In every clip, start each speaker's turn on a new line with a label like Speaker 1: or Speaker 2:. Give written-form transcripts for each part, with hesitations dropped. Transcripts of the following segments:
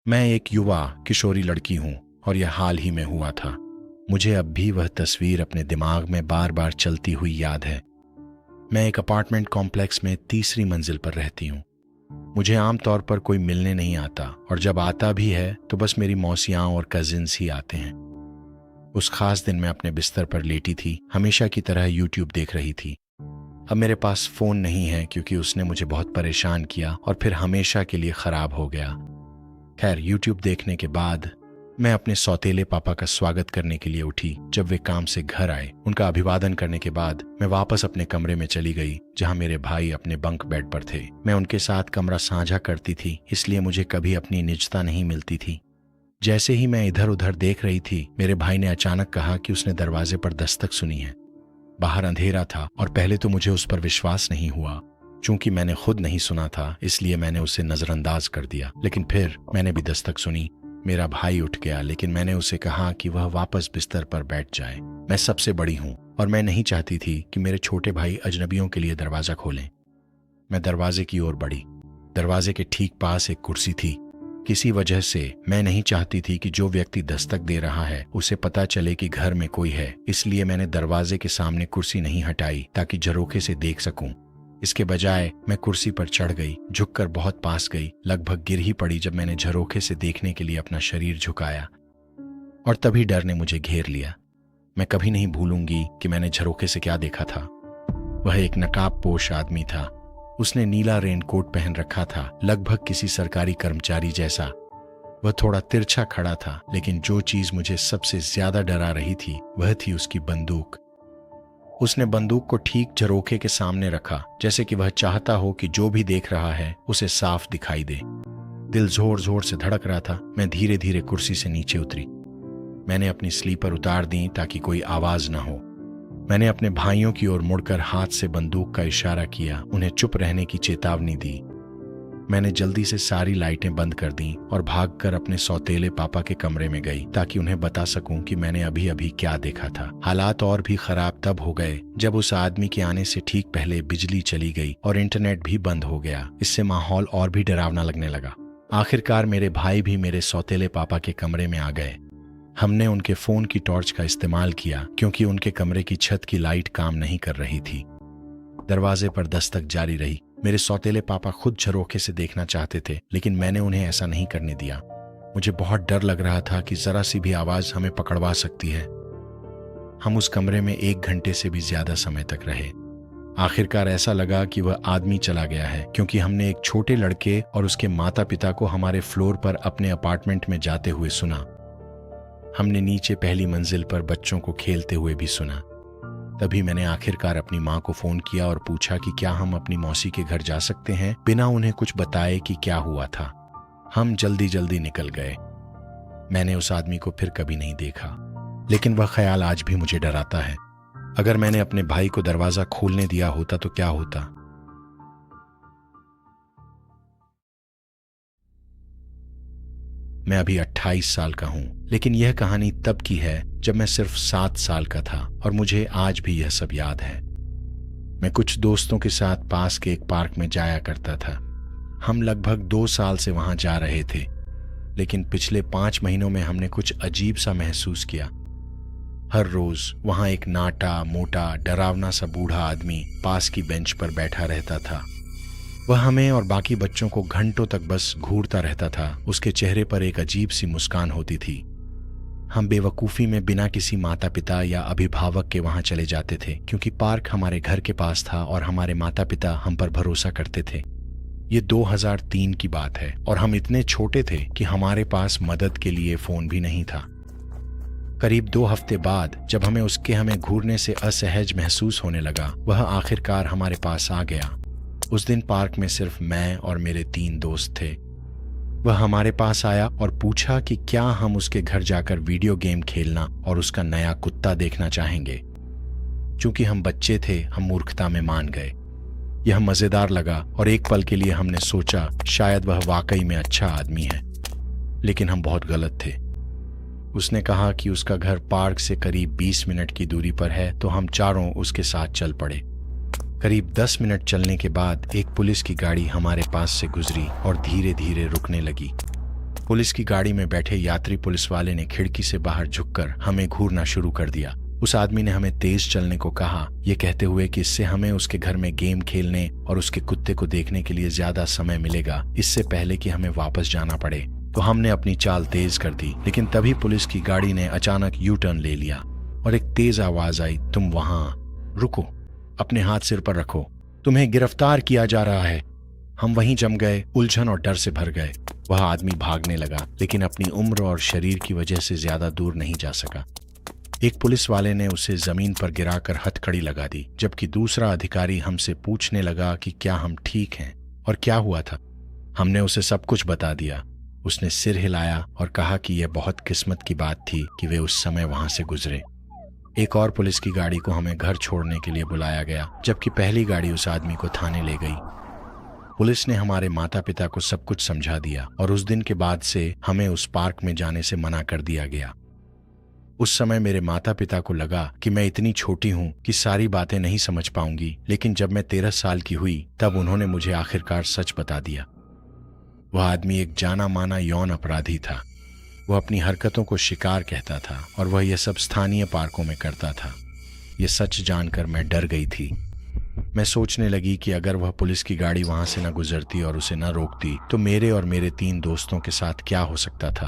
Speaker 1: मैं एक युवा किशोरी लड़की हूँ और यह हाल ही में हुआ था। मुझे अब भी वह तस्वीर अपने दिमाग में बार बार चलती हुई याद है। मैं एक अपार्टमेंट कॉम्प्लेक्स में तीसरी मंजिल पर रहती हूँ। मुझे आमतौर पर कोई मिलने नहीं आता और जब आता भी है तो बस मेरी मौसियाँ और कजिन्स ही आते हैं। उस खास दिन मैं अपने बिस्तर पर लेटी थी, हमेशा की तरह यूट्यूब देख रही थी। अब मेरे पास फ़ोन नहीं है क्योंकि उसने मुझे बहुत परेशान किया और फिर हमेशा के लिए ख़राब हो गया। खैर, यूट्यूब देखने के बाद मैं अपने सौतेले पापा का स्वागत करने के लिए उठी। जब वे काम से घर आए, उनका अभिवादन करने के बाद मैं वापस अपने कमरे में चली गई जहां मेरे भाई अपने बंक बेड पर थे। मैं उनके साथ कमरा साझा करती थी, इसलिए मुझे कभी अपनी निजता नहीं मिलती थी। जैसे ही मैं इधर उधर देख रही थी, मेरे भाई ने अचानक कहा कि उसने दरवाजे पर दस्तक सुनी है। बाहर अंधेरा था और पहले तो मुझे उस पर विश्वास नहीं हुआ। चूंकि मैंने खुद नहीं सुना था, इसलिए मैंने उसे नजरअंदाज कर दिया। लेकिन फिर मैंने भी दस्तक सुनी। मेरा भाई उठ गया, लेकिन मैंने उसे कहा कि वह वापस बिस्तर पर बैठ जाए। मैं सबसे बड़ी हूं और मैं नहीं चाहती थी कि मेरे छोटे भाई अजनबियों के लिए दरवाजा खोलें। मैं दरवाजे की ओर बढ़ी। दरवाजे के ठीक पास एक कुर्सी थी। किसी वजह से मैं नहीं चाहती थी कि जो व्यक्ति दस्तक दे रहा है उसे पता चले कि घर में कोई है, इसलिए मैंने दरवाजे के सामने कुर्सी नहीं हटाई ताकि झरोखे से देख सकूं। इसके बजाय मैं कुर्सी पर चढ़ गई, झुककर बहुत पास गई, लगभग गिर ही पड़ी जब मैंने झरोखे से देखने के लिए अपना शरीर झुकाया। और तभी डर ने मुझे घेर लिया। मैं कभी नहीं भूलूंगी कि मैंने झरोखे से क्या देखा था। वह एक नकाबपोश आदमी था। उसने नीला रेनकोट पहन रखा था, लगभग किसी सरकारी कर्मचारी जैसा। वह थोड़ा तिरछा खड़ा था, लेकिन जो चीज मुझे सबसे ज्यादा डरा रही थी वह थी उसकी बंदूक। उसने बंदूक को ठीक झरोखे के सामने रखा, जैसे कि वह चाहता हो कि जो भी देख रहा है उसे साफ दिखाई दे। दिल जोर जोर से धड़क रहा था। मैं धीरे धीरे कुर्सी से नीचे उतरी। मैंने अपनी स्लीपर उतार दी ताकि कोई आवाज न हो। मैंने अपने भाइयों की ओर मुड़कर हाथ से बंदूक का इशारा किया, उन्हें चुप रहने की चेतावनी दी। मैंने जल्दी से सारी लाइटें बंद कर दी और भागकर अपने सौतेले पापा के कमरे में गई ताकि उन्हें बता सकूं कि मैंने अभी अभी क्या देखा था। हालात और भी खराब तब हो गए जब उस आदमी के आने से ठीक पहले बिजली चली गई और इंटरनेट भी बंद हो गया। इससे माहौल और भी डरावना लगने लगा। आखिरकार मेरे भाई भी मेरे सौतेले पापा के कमरे में आ गए। हमने उनके फोन की टॉर्च का इस्तेमाल किया क्योंकि उनके कमरे की छत की लाइट काम नहीं कर रही थी। दरवाजे पर दस्तक जारी रही। मेरे सौतेले पापा खुद झरोखे से देखना चाहते थे, लेकिन मैंने उन्हें ऐसा नहीं करने दिया। मुझे बहुत डर लग रहा था कि जरा सी भी आवाज हमें पकड़वा सकती है। हम उस कमरे में 1 घंटे से भी ज्यादा समय तक रहे। आखिरकार ऐसा लगा कि वह आदमी चला गया है, क्योंकि हमने एक छोटे लड़के और उसके माता पिता को हमारे फ्लोर पर अपने अपार्टमेंट में जाते हुए सुना। हमने नीचे पहली मंजिल पर बच्चों को खेलते हुए भी सुना। तभी मैंने आखिरकार अपनी माँ को फोन किया और पूछा कि क्या हम अपनी मौसी के घर जा सकते हैं, बिना उन्हें कुछ बताए कि क्या हुआ था। हम जल्दी जल्दी निकल गए। मैंने उस आदमी को फिर कभी नहीं देखा, लेकिन वह ख्याल आज भी मुझे डराता है। अगर मैंने अपने भाई को दरवाजा खोलने दिया होता तो क्या होता। मैं अभी 28 साल का हूं, लेकिन यह कहानी तब की है जब मैं सिर्फ 7 साल का था और मुझे आज भी यह सब याद है। मैं कुछ दोस्तों के साथ पास के एक पार्क में जाया करता था। हम लगभग 2 साल से वहां जा रहे थे, लेकिन पिछले 5 महीनों में हमने कुछ अजीब सा महसूस किया। हर रोज वहां एक नाटा मोटा डरावना सा बूढ़ा आदमी पास की बेंच पर बैठा रहता था। वह हमें और बाकी बच्चों को घंटों तक बस घूरता रहता था। उसके चेहरे पर एक अजीब सी मुस्कान होती थी। हम बेवकूफ़ी में बिना किसी माता पिता या अभिभावक के वहां चले जाते थे, क्योंकि पार्क हमारे घर के पास था और हमारे माता पिता हम पर भरोसा करते थे। ये 2003 की बात है और हम इतने छोटे थे कि हमारे पास मदद के लिए फ़ोन भी नहीं था। करीब 2 हफ्ते बाद जब हमें घूरने से असहज महसूस होने लगा, वह आखिरकार हमारे पास आ गया। उस दिन पार्क में सिर्फ मैं और मेरे 3 दोस्त थे। वह हमारे पास आया और पूछा कि क्या हम उसके घर जाकर वीडियो गेम खेलना और उसका नया कुत्ता देखना चाहेंगे। चूंकि हम बच्चे थे, हम मूर्खता में मान गए। यह मजेदार लगा और एक पल के लिए हमने सोचा शायद वह वाकई में अच्छा आदमी है, लेकिन हम बहुत गलत थे। उसने कहा कि उसका घर पार्क से करीब 20 मिनट की दूरी पर है, तो हम चारों उसके साथ चल पड़े। करीब 10 मिनट चलने के बाद एक पुलिस की गाड़ी हमारे पास से गुजरी और धीरे धीरे रुकने लगी। पुलिस की गाड़ी में बैठे यात्री पुलिस वाले ने खिड़की से बाहर झुककर हमें घूरना शुरू कर दिया। उस आदमी ने हमें तेज चलने को कहा, ये कहते हुए कि इससे हमें उसके घर में गेम खेलने और उसके कुत्ते को देखने के लिए ज्यादा समय मिलेगा, इससे पहले कि हमें वापस जाना पड़े। तो हमने अपनी चाल तेज कर दी, लेकिन तभी पुलिस की गाड़ी ने अचानक यू टर्न ले लिया और एक तेज आवाज आई, तुम वहां रुको, अपने हाथ सिर पर रखो, तुम्हें गिरफ्तार किया जा रहा है। हम वहीं जम गए, उलझन और डर से भर गए। वह आदमी भागने लगा, लेकिन अपनी उम्र और शरीर की वजह से ज्यादा दूर नहीं जा सका। एक पुलिस वाले ने उसे जमीन पर गिराकर हथकड़ी लगा दी, जबकि दूसरा अधिकारी हमसे पूछने लगा कि क्या हम ठीक हैं और क्या हुआ था। हमने उसे सब कुछ बता दिया। उसने सिर हिलाया और कहा कि यह बहुत किस्मत की बात थी कि वे उस समय वहां से गुजरे। एक और पुलिस की गाड़ी को हमें घर छोड़ने के लिए बुलाया गया, जबकि पहली गाड़ी उस आदमी को थाने ले गई। पुलिस ने हमारे माता पिता को सब कुछ समझा दिया और उस दिन के बाद से हमें उस पार्क में जाने से मना कर दिया गया। उस समय मेरे माता पिता को लगा कि मैं इतनी छोटी हूं कि सारी बातें नहीं समझ पाऊंगी, लेकिन जब मैं 13 साल की हुई तब उन्होंने मुझे आखिरकार सच बता दिया। वह आदमी एक जाना माना यौन अपराधी था। वह अपनी हरकतों को शिकार कहता था और वह यह सब स्थानीय पार्कों में करता था। यह सच जानकर मैं डर गई थी। मैं सोचने लगी कि अगर वह पुलिस की गाड़ी वहां से न गुजरती और उसे न रोकती तो मेरे और मेरे 3 दोस्तों के साथ क्या हो सकता था।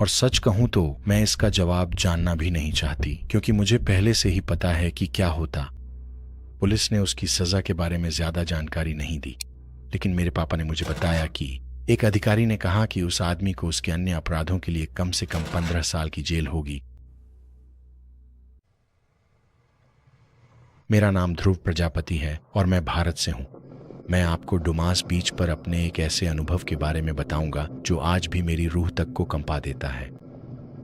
Speaker 1: और सच कहूं तो मैं इसका जवाब जानना भी नहीं चाहती, क्योंकि मुझे पहले से ही पता है कि क्या होता। पुलिस ने उसकी सजा के बारे में ज्यादा जानकारी नहीं दी, लेकिन मेरे पापा ने मुझे बताया कि एक अधिकारी ने कहा कि उस आदमी को उसके अन्य अपराधों के लिए कम से कम 15 साल की जेल होगी। मेरा नाम ध्रुव प्रजापति है और मैं भारत से हूं। मैं आपको डुमास बीच पर अपने एक ऐसे अनुभव के बारे में बताऊंगा जो आज भी मेरी रूह तक को कंपा देता है।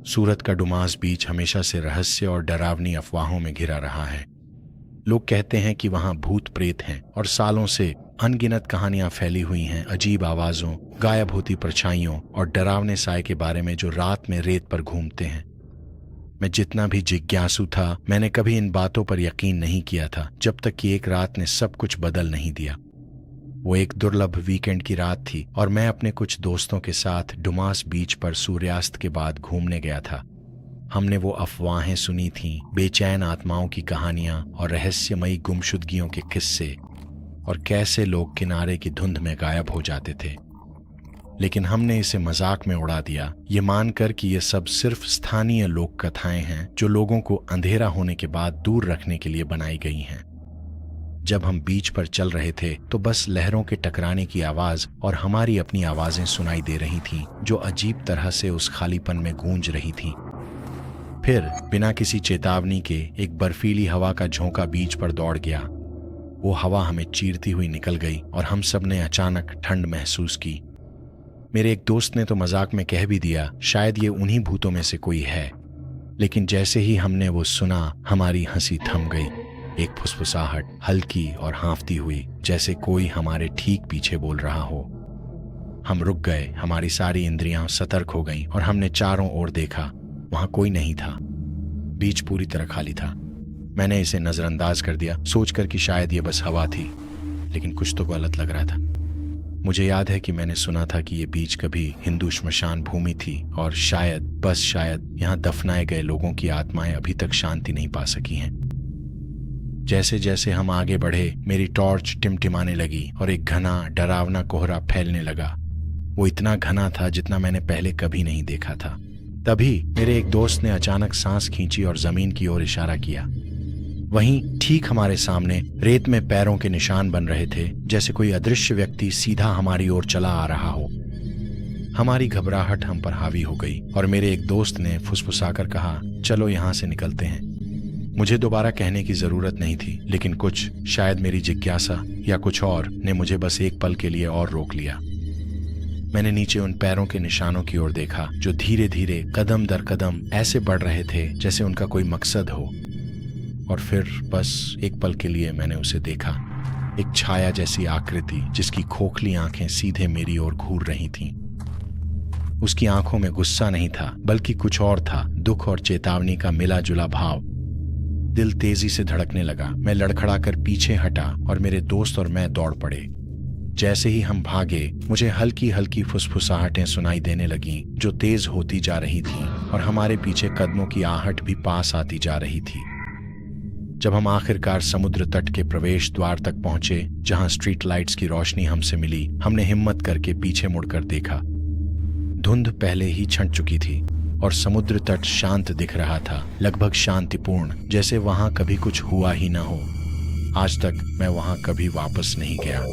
Speaker 1: सूरत का डुमास बीच हमेशा से रहस्य और डरावनी अफवाहों में घिरा रहा है। लोग कहते हैं कि वहां भूत प्रेत हैं और सालों से अनगिनत कहानियां फैली हुई हैं अजीब आवाजों, गायब होती परछाइयों और डरावने साए के बारे में जो रात में रेत पर घूमते हैं। मैं जितना भी जिज्ञासु था, मैंने कभी इन बातों पर यकीन नहीं किया था, जब तक कि एक रात ने सब कुछ बदल नहीं दिया। वो एक दुर्लभ वीकेंड की रात थी और मैं अपने कुछ दोस्तों के साथ डुमास बीच पर सूर्यास्त के बाद घूमने गया था। हमने वो अफवाहें सुनी थीं, बेचैन आत्माओं की कहानियां और रहस्यमयी गुमशुदगियों के किस्से, और कैसे लोग किनारे की धुंध में गायब हो जाते थे। लेकिन हमने इसे मजाक में उड़ा दिया, ये मानकर कि ये सब सिर्फ स्थानीय लोक कथाएं हैं जो लोगों को अंधेरा होने के बाद दूर रखने के लिए बनाई गई हैं। जब हम बीच पर चल रहे थे तो बस लहरों के टकराने की आवाज और हमारी अपनी आवाजें सुनाई दे रही थीं, जो अजीब तरह से उस खालीपन में गूंज रही थीं। फिर बिना किसी चेतावनी के एक बर्फीली हवा का झोंका बीच पर दौड़ गया। वो हवा हमें चीरती हुई निकल गई और हम सब ने अचानक ठंड महसूस की। मेरे एक दोस्त ने तो मजाक में कह भी दिया, शायद ये उन्हीं भूतों में से कोई है। लेकिन जैसे ही हमने वो सुना, हमारी हंसी थम गई। एक फुसफुसाहट, हल्की और हाँफती हुई, जैसे कोई हमारे ठीक पीछे बोल रहा हो। हम रुक गए, हमारी सारी इंद्रियां सतर्क हो गईं और हमने चारों ओर देखा। वहां कोई नहीं था। बीच पूरी तरह खाली था। मैंने इसे नजरअंदाज कर दिया, सोचकर कि शायद ये बस हवा थी, लेकिन कुछ तो गलत लग रहा था। मुझे याद है कि मैंने सुना था कि ये बीच कभी हिंदू श्मशान भूमि थी और शायद, बस शायद, यहाँ दफनाए गए लोगों की आत्माएं अभी तक शांति नहीं पा सकी हैं। जैसे जैसे हम आगे बढ़े, मेरी टॉर्च टिमटिमाने लगी और एक घना डरावना कोहरा फैलने लगा। वो इतना घना था जितना मैंने पहले कभी नहीं देखा था। तभी मेरे एक दोस्त ने अचानक सांस खींची और जमीन की ओर इशारा किया। वहीं ठीक हमारे सामने रेत में पैरों के निशान बन रहे थे, जैसे कोई अदृश्य व्यक्ति सीधा हमारी ओर चला आ रहा हो। हमारी घबराहट हम पर हावी हो गई और मेरे एक दोस्त ने फुसफुसाकर कहा, चलो यहाँ से निकलते हैं। मुझे दोबारा कहने की जरूरत नहीं थी, लेकिन कुछ, शायद मेरी जिज्ञासा या कुछ और, ने मुझे बस एक पल के लिए और रोक लिया। मैंने नीचे उन पैरों के निशानों की ओर देखा, जो धीरे धीरे कदम दर कदम ऐसे बढ़ रहे थे जैसे उनका कोई मकसद हो। और फिर बस एक पल के लिए मैंने उसे देखा, एक छाया जैसी आकृति जिसकी खोखली आंखें सीधे मेरी ओर घूर रही थीं। उसकी आंखों में गुस्सा नहीं था, बल्कि कुछ और था, दुख और चेतावनी का मिला जुला भाव। दिल तेजी से धड़कने लगा। मैं लड़खड़ाकर पीछे हटा और मेरे दोस्त और मैं दौड़ पड़े। जैसे ही हम भागे, मुझे हल्की हल्की फुसफुसाहटें सुनाई देने लगीं जो तेज होती जा रही थीं और हमारे पीछे कदमों की आहट भी पास आती जा रही थी। जब हम आखिरकार समुद्र तट के प्रवेश द्वार तक पहुंचे, जहां स्ट्रीट लाइट्स की रोशनी हमसे मिली, हमने हिम्मत करके पीछे मुड़कर देखा। धुंध पहले ही छंट चुकी थी और समुद्र तट शांत दिख रहा था, लगभग शांतिपूर्ण, जैसे वहां कभी कुछ हुआ ही न हो। आज तक मैं वहां कभी वापस नहीं गया।